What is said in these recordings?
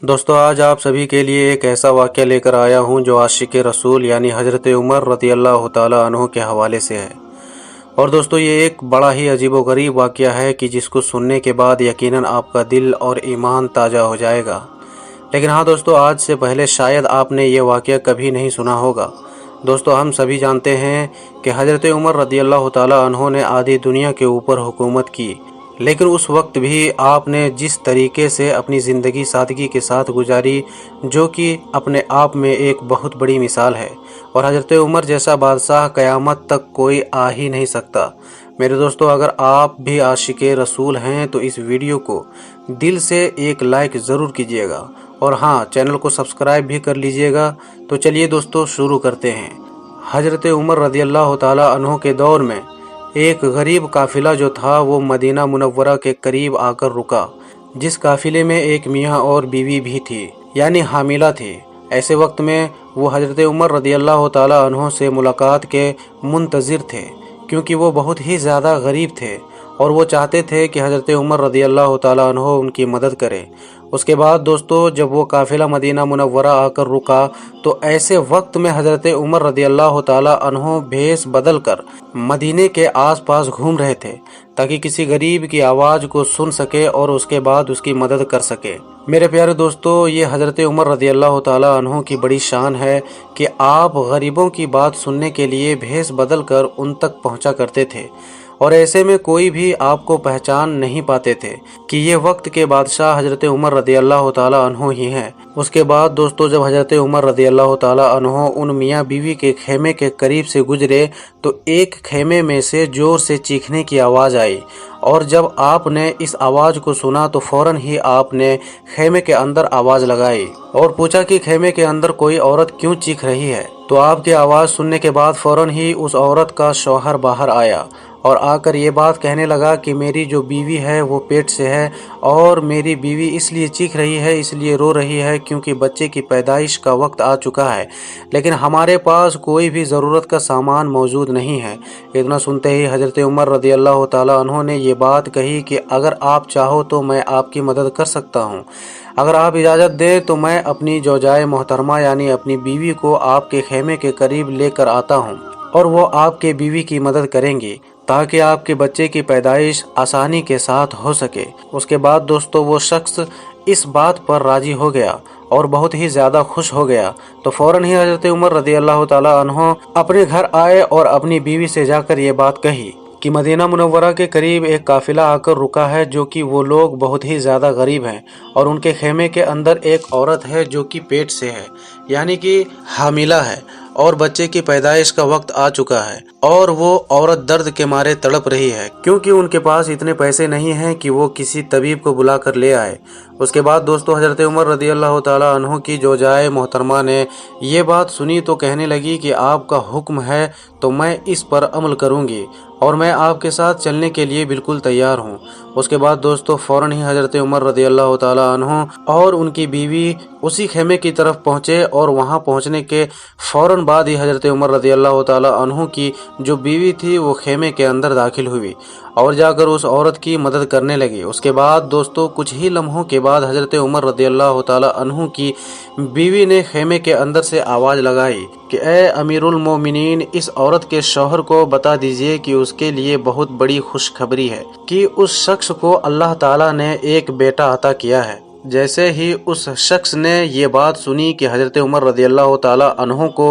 दोस्तों आज आप सभी के लिए एक ऐसा वाक़या लेकर आया हूं जो आशिक़ रसूल यानी हज़रत उमर रज़ी अल्लाह ताला अन्हु के हवाले से है। और दोस्तों ये एक बड़ा ही अजीबोगरीब वाक़या है कि जिसको सुनने के बाद यकीनन आपका दिल और ईमान ताज़ा हो जाएगा। लेकिन हाँ दोस्तों, आज से पहले शायद आपने ये वाक़या कभी नहीं सुना होगा। दोस्तों हम सभी जानते हैं कि हज़रत उमर रज़ी अल्लाह ताला अन्हु ने आधी दुनिया के ऊपर हुकूमत की, लेकिन उस वक्त भी आपने जिस तरीके से अपनी ज़िंदगी सादगी के साथ गुजारी, जो कि अपने आप में एक बहुत बड़ी मिसाल है। और हज़रत उमर जैसा बादशाह क़यामत तक कोई आ ही नहीं सकता। मेरे दोस्तों, अगर आप भी आशिक़ रसूल हैं तो इस वीडियो को दिल से एक लाइक ज़रूर कीजिएगा और हाँ, चैनल को सब्सक्राइब भी कर लीजिएगा। तो चलिए दोस्तों शुरू करते हैं। हज़रत उमर रज़ी अल्लाह ताला अन्हु के दौर में एक गरीब काफ़िला जो था वो मदीना मुनव्वरा के करीब आकर रुका, जिस काफ़िले में एक मियाँ और बीवी भी थी, यानी हामिला थी। ऐसे वक्त में वो हज़रत उमर रज़ी अल्लाह ताला अन्हु से मुलाकात के मुंतज़िर थे, क्योंकि वो बहुत ही ज़्यादा गरीब थे और वो चाहते थे कि हज़रत उमर रज़ी अल्लाह ताला अन्हु उनकी मदद करें। उसके बाद दोस्तों जब वो काफ़िला मदीना मुनव्वरा आकर रुका तो ऐसे वक्त में हज़रत उमर रज़ी अल्लाह ताला अन्हु भेष बदल कर मदीने के आसपास घूम रहे थे, ताकि किसी गरीब की आवाज़ को सुन सके और उसके बाद उसकी मदद कर सके। मेरे प्यारे दोस्तों, ये हज़रत उमर रज़ी अल्लाह ताला अन्हु की बड़ी शान है कि आप गरीबों की बात सुनने के लिए भेष बदल कर उन तक पहुँचा करते थे, और ऐसे में कोई भी आपको पहचान नहीं पाते थे कि ये वक्त के बादशाह हज़रत उमर रज़ी अल्लाह ताला अन्हु ही हैं। उसके बाद दोस्तों जब हज़रत उमर रज़ी अल्लाह ताला अन्हु उन मियाँ बीवी के खेमे के करीब से गुजरे तो एक खेमे में से ज़ोर से चीखने की आवाज़ आई, और जब आपने इस आवाज़ को सुना तो फ़ौरन ही आपने खेमे के अंदर आवाज़ लगाई और पूछा कि खेमे के अंदर कोई औरत क्यों चीख रही है। तो आपकी आवाज़ सुनने के बाद फ़ौरन ही उस औरत का शौहर बाहर आया और आकर ये बात कहने लगा कि मेरी जो बीवी है वो पेट से है, और मेरी बीवी इसलिए चीख रही है, इसलिए रो रही है क्योंकि बच्चे की पैदाइश का वक्त आ चुका है, लेकिन हमारे पास कोई भी ज़रूरत का सामान मौजूद नहीं है। इतना सुनते ही हज़रत उमर रज़ी अल्लाह ताला अन्हु ने ये बात कही कि अगर आप चाहो तो मैं आपकी मदद कर सकता हूँ। अगर आप इजाज़त दें तो मैं अपनी जोजाए मोहतरमा यानी अपनी बीवी को आपके खेमे के करीब लेकर आता हूँ और वो आपके बीवी की मदद करेंगी ताकि आपके बच्चे की पैदाइश आसानी के साथ हो सके। उसके बाद दोस्तों वो शख्स इस बात पर राज़ी हो गया और बहुत ही ज़्यादा खुश हो गया। तो फ़ौरन ही हज़रत उमर रज़ी अल्लाह ताला अन्हु अपने घर आए और अपनी बीवी से जाकर ये बात कही कि मदीना मुनव्वरा के करीब एक काफ़िला आकर रुका है, जो कि वो लोग बहुत ही ज़्यादा गरीब हैं और उनके खेमे के अंदर एक औरत है जो कि पेट से है, यानी कि हामिला है और बच्चे की पैदाइश का वक्त आ चुका है, और वो औरत दर्द के मारे तड़प रही है क्योंकि उनके पास इतने पैसे नहीं हैं कि वो किसी तबीब को बुला कर ले आए। उसके बाद दोस्तों हज़रत उमर रज़ी अल्लाह ताला अन्हु की जोजाए मोहतरमा ने ये बात सुनी तो कहने लगी कि आपका हुक्म है तो मैं इस पर अमल करूँगी और मैं आपके साथ चलने के लिए बिल्कुल तैयार हूँ। उसके बाद दोस्तों फ़ौरन ही हज़रत उमर रज़ी अल्लाह ताला अन्हु और उनकी बीवी उसी खेमे की तरफ पहुँचे, और वहाँ पहुँचने के फ़ौरन बाद ही हज़रत उमर रज़ी अल्लाह ताला अन्हु की जो बीवी थी वो खेमे के अंदर दाखिल हुई और जाकर उस औरत की मदद करने लगी। उसके बाद दोस्तों कुछ ही लम्हों के बाद हज़रत उमर रज़ी अल्लाह ताला अन्हु की बीवी ने खेमे के अंदर से आवाज़ लगाई कि ए अमीरुल मोमिनीन, इस औरत के शौहर को बता दीजिए कि उसके लिए बहुत बड़ी खुशखबरी है कि उस शख्स को अल्लाह ताला ने एक बेटा अता किया है। जैसे ही उस शख्स ने ये बात सुनी कि हज़रत उमर रज़ी अल्लाह ताला अन्हु को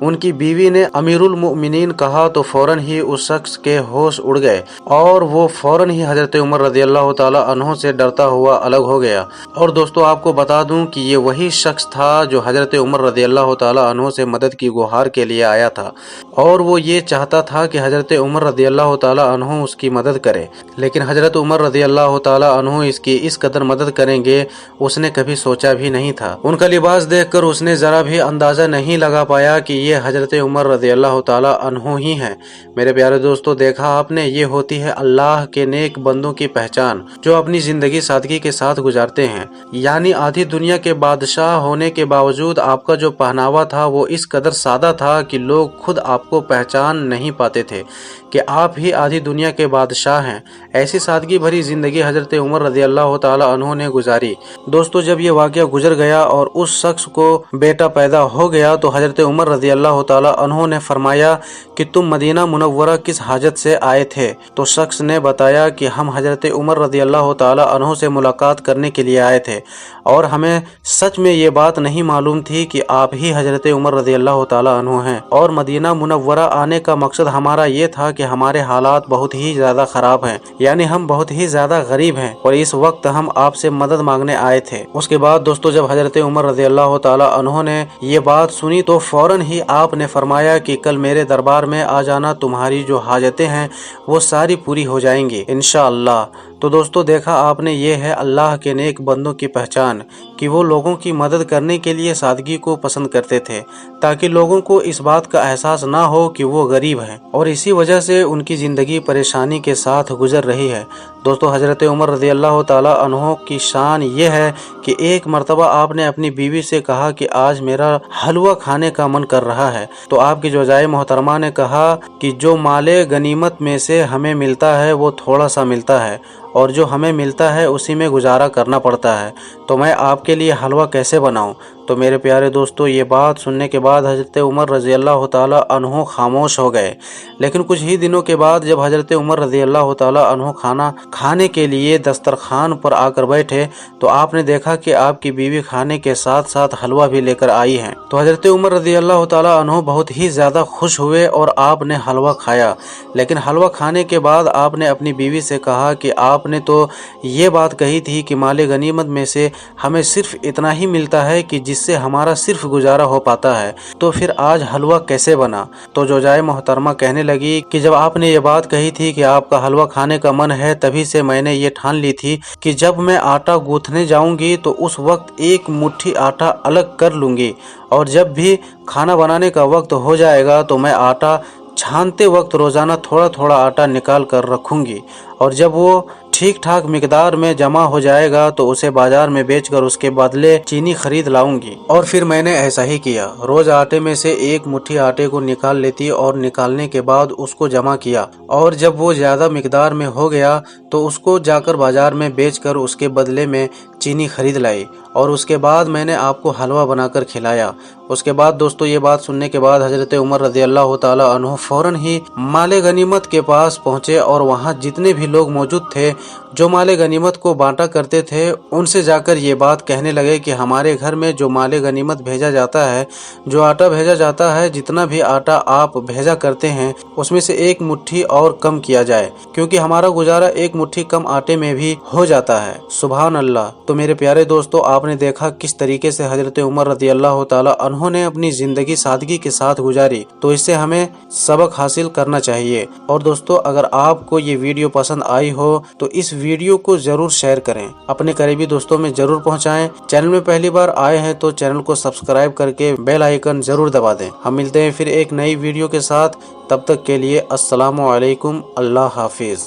उनकी बीवी ने अमीरुल मोमिनीन कहा तो फ़ौरन ही उस शख्स के होश उड़ गए और वो फ़ौरन ही हज़रत उमर रज़ी अल्लाह ताला अन्हु से डरता हुआ अलग हो गया। और दोस्तों आपको बता दूं कि ये वही शख्स था जो हज़रत उमर रज़ी अल्लाह ताला अन्हु से मदद की गुहार के लिए आया था, और वो ये चाहता था कि हज़रत उमर रज़ी अल्लाह ताला अन्हु उसकी मदद करे, लेकिन हज़रत उमर रज़ी अल्लाह ताला अन्हु इसकी इस कदर मदद करेंगे उसने कभी सोचा भी नहीं था। उनका लिबास देखकर उसने जरा भी अंदाजा नहीं लगा पाया कि ये हजरत उमर रज़ी अल्लाह ताला अन्हु ही हैं। मेरे प्यारे दोस्तों, देखा आपने, ये होती है अल्लाह के नेक बंदों की पहचान जो अपनी जिंदगी सादगी के साथ गुजारते हैं। यानी आधी दुनिया के बादशाह होने के बावजूद आपका जो पहनावा था वो इस कदर सादा था कि लोग खुद आपको पहचान नहीं पाते थे, कि आप ही आधी दुनिया के बादशाह हैं। ऐसी सादगी भरी ज़िंदगी हज़रत उमर रज़ी अल्लाह ताला अन्हु ने गुजारी। दोस्तों, जब ये वाक़या गुजर गया और उस शख्स को बेटा पैदा हो गया तो हज़रत उमर रज़ी अल्लाह ताला अन्हु ने फरमाया कि तुम मदीना मुनव्वरा किस हाजत से आए थे? तो शख्स ने बताया कि हम हज़रत उमर रज़ी अल्लाह ताला अन्हु से मुलाकात करने के लिए आए थे और हमें सच में ये बात नहीं मालूम थी कि आप ही हज़रत उमर रज़ी अल्लाह ताला अन्हु हैं। और मदीना मुनव्वरा आने का मकसद हमारा ये था कि हमारे हालात बहुत ही ज़्यादा ख़राब हैं, यानी हम बहुत ही ज़्यादा गरीब हैं और इस वक्त हम आपसे मदद मांगने आए थे। उसके बाद दोस्तों, जब हज़रत उमर रज़ी अल्लाह ताला अन्हु ने ये बात सुनी तो फ़ौरन ही आपने फरमाया कि कल मेरे दरबार में आ जाना, तुम्हारी जो हाजतें हैं वो सारी पूरी हो जाएंगी इंशाअल्लाह। तो दोस्तों, देखा आपने, ये है अल्लाह के नेक बंदों की पहचान कि वो लोगों की मदद करने के लिए सादगी को पसंद करते थे ताकि लोगों को इस बात का एहसास ना हो कि वो गरीब हैं और इसी वजह से उनकी ज़िंदगी परेशानी के साथ गुजर रही है। दोस्तों, हज़रत उमर रज़ी अल्लाह ताला अन्हु की शान ये है कि एक मरतबा आपने अपनी बीवी से कहा कि आज मेरा हलवा खाने का मन कर रहा है, तो आपकी जोजाए मोहतरमा ने कहा कि जो माले गनीमत में से हमें मिलता है वो थोड़ा सा मिलता है और जो हमें मिलता है उसी में गुजारा करना पड़ता है, तो मैं आपके लिए हलवा कैसे बनाऊं? तो मेरे प्यारे दोस्तों, ये बात सुनने के बाद हज़रत उमर रज़ी अल्लाह ताला अन्हु खामोश हो गए। लेकिन कुछ ही दिनों के बाद जब हज़रत उमर रज़ी अल्लाह ताला अन्हु खाना खाने के लिए दस्तरखान पर आकर बैठे तो आपने देखा कि आपकी बीवी खाने के साथ साथ हलवा भी लेकर आई हैं। तो हज़रत उमर रज़ी अल्लाह ताला अन्हु बहुत ही ज़्यादा खुश हुए और आपने हलवा खाया। लेकिन हलवा खाने के बाद आपने अपनी बीवी से कहा कि आपने तो ये बात कही थी कि माले गनीमत में से हमें सिर्फ इतना ही मिलता है कि जिससे हमारा सिर्फ गुजारा हो पाता है, तो फिर आज हलवा कैसे बना? तो जोजाए मोहतरमा कहने लगी कि जब आपने ये बात कही थी कि आपका हलवा खाने का मन है, तभी से मैंने ये ठान ली थी कि जब मैं आटा गूंथने जाऊंगी तो उस वक्त एक मुट्ठी आटा अलग कर लूंगी और जब भी खाना बनाने का वक्त हो जाएगा तो मैं आटा छानते वक्त रोज़ाना थोड़ा थोड़ा आटा निकाल कर रखूंगी और जब वो ठीक ठाक मिकदार में जमा हो जाएगा तो उसे बाजार में बेचकर उसके बदले चीनी खरीद लाऊंगी। और फिर मैंने ऐसा ही किया। रोज आटे में से एक मुट्ठी आटे को निकाल लेती और निकालने के बाद उसको जमा किया और जब वो ज्यादा मिकदार में हो गया तो उसको जाकर बाजार में बेचकर उसके बदले में चीनी खरीद लाई और उसके बाद मैंने आपको हलवा बनाकर खिलाया। उसके बाद दोस्तों, ये बात सुनने के बाद हज़रत उमर रज़ी अल्लाह ताला अन्हु फौरन ही माले गनीमत के पास पहुँचे और वहाँ जितने भी लोग मौजूद थे जो माले गनीमत को बांटा करते थे उनसे जाकर ये बात कहने लगे कि हमारे घर में जो माले गनीमत भेजा जाता है, जो आटा भेजा जाता है, जितना भी आटा आप भेजा करते हैं उसमें से एक मुट्ठी और कम किया जाए, क्योंकि हमारा गुजारा एक मुट्ठी कम आटे में भी हो जाता है। सुभान अल्लाह। तो मेरे प्यारे दोस्तों, आपने देखा किस तरीके से हज़रत उमर रज़ी अल्लाह ताला अन्हु ने अपनी ज़िंदगी सादगी के साथ गुजारी, तो इससे हमें सबक हासिल करना चाहिए। और दोस्तों, अगर आपको ये वीडियो पसंद आई हो तो इस वीडियो को ज़रूर शेयर करें, अपने करीबी दोस्तों में ज़रूर पहुंचाएं। चैनल में पहली बार आए हैं तो चैनल को सब्सक्राइब करके बेल आइकन ज़रूर दबा दें। हम मिलते हैं फिर एक नई वीडियो के साथ, तब तक के लिए अस्सलामु अलैकुम, अल्लाह हाफिज़।